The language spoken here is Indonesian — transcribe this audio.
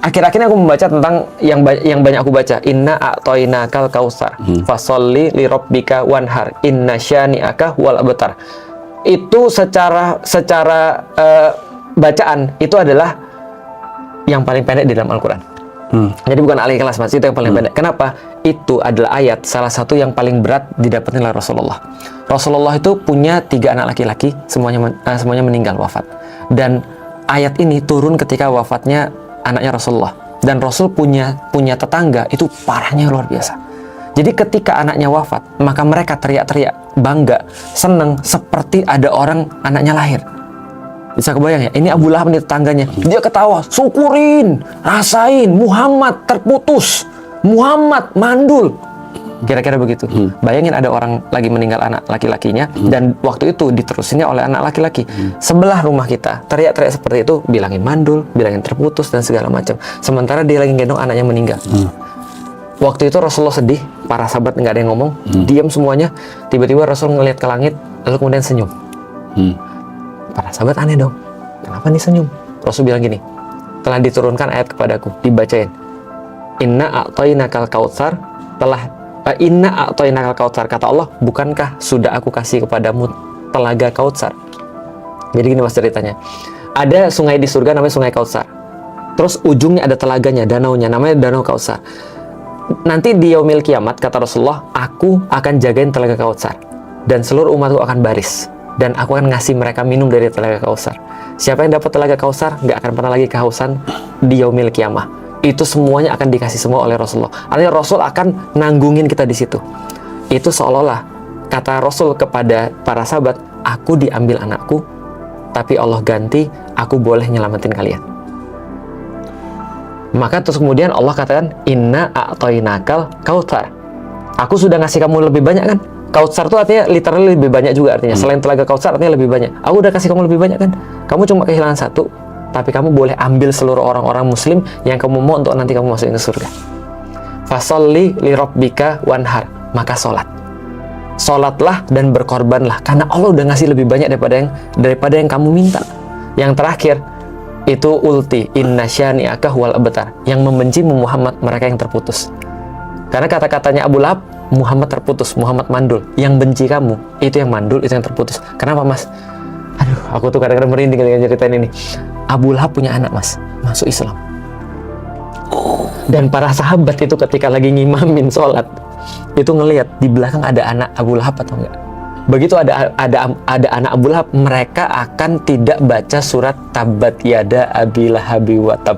akhir-akhir ini aku membaca tentang yang banyak aku baca, inna a'toinakal kautsar fasholli li rabbika wanhar inna syani'aka wal abtar. Itu secara bacaan itu adalah yang paling pendek di dalam Al-Quran. Jadi bukan Al-Ikhlas, Mas, itu yang paling pendek. Kenapa? Itu adalah ayat salah satu yang paling berat didapatkan oleh Rasulullah. Rasulullah itu punya 3 anak laki-laki, semuanya meninggal wafat. Dan ayat ini turun ketika wafatnya anaknya Rasulullah. Dan Rasul punya tetangga itu parahnya luar biasa. Jadi ketika anaknya wafat, maka mereka teriak-teriak, bangga, seneng, seperti ada orang anaknya lahir. Bisa kebayang ya, ini Abu Lahab nih tetangganya. Dia ketawa, syukurin, rasain, Muhammad terputus, Muhammad mandul. Kira-kira begitu. Bayangin ada orang lagi meninggal anak laki-lakinya, dan waktu itu diterusinnya oleh anak laki-laki. Sebelah rumah kita, teriak-teriak seperti itu, bilangin mandul, bilangin terputus, dan segala macam. Sementara dia lagi gendong anaknya meninggal. Waktu itu Rasulullah sedih, para sahabat nggak ada yang ngomong, diam semuanya. Tiba-tiba Rasul ngelihat ke langit, lalu kemudian senyum. Para sahabat aneh dong, kenapa nih senyum? Rasul bilang gini, telah diturunkan ayat kepadaku, dibacain. Inna a'toinakal kautsar, inna a'toinakal kautsar, kata Allah, bukankah sudah aku kasih kepadamu telaga Kautsar? Jadi gini Mas ceritanya, ada sungai di surga namanya Sungai Kautsar. Terus ujungnya ada telaganya, danaunya, namanya Danau Kautsar. Nanti di yaumil kiamat, kata Rasulullah, aku akan jagain telaga Kautsar, dan seluruh umatku akan baris, dan aku akan ngasih mereka minum dari telaga Kautsar. Siapa yang dapat telaga Kautsar nggak akan pernah lagi kehausan di yaumil kiamah. Itu semuanya akan dikasih semua oleh Rasulullah. Artinya Rasul akan nanggungin kita di situ. Itu seolah-olah kata Rasul kepada para sahabat, aku diambil anakku, tapi Allah ganti, aku boleh nyelamatin kalian. Maka terus kemudian Allah katakan, inna a'toinakal kautsar. Aku sudah ngasih kamu lebih banyak kan? Kautsar itu artinya literally lebih banyak juga artinya. Selain telaga Kautsar artinya lebih banyak. Aku udah kasih kamu lebih banyak kan? Kamu cuma kehilangan satu, tapi kamu boleh ambil seluruh orang-orang muslim yang kamu mau untuk nanti kamu masukin ke surga. Fasholli li rabbika wanhar, maka sholatlah dan berkorbanlah, karena Allah udah ngasih lebih banyak daripada yang kamu minta. Yang terakhir itu ulti, inna syani'aka wal abtar, yang membenci Muhammad mereka yang terputus. Karena kata-katanya Abu Lahab, Muhammad terputus, Muhammad mandul. Yang benci kamu, itu yang mandul, itu yang terputus. Kenapa, Mas? Aduh, aku tuh kadang-kadang merinding dengan ceritain ini. Abu Lahab punya anak, Mas, masuk Islam. Dan para sahabat itu ketika lagi ngimamin sholat, itu ngelihat di belakang ada anak Abu Lahab atau enggak. Begitu ada anak Abu Lahab, mereka akan tidak baca surat Tabbat Yada Abi Lahabi wa Tab.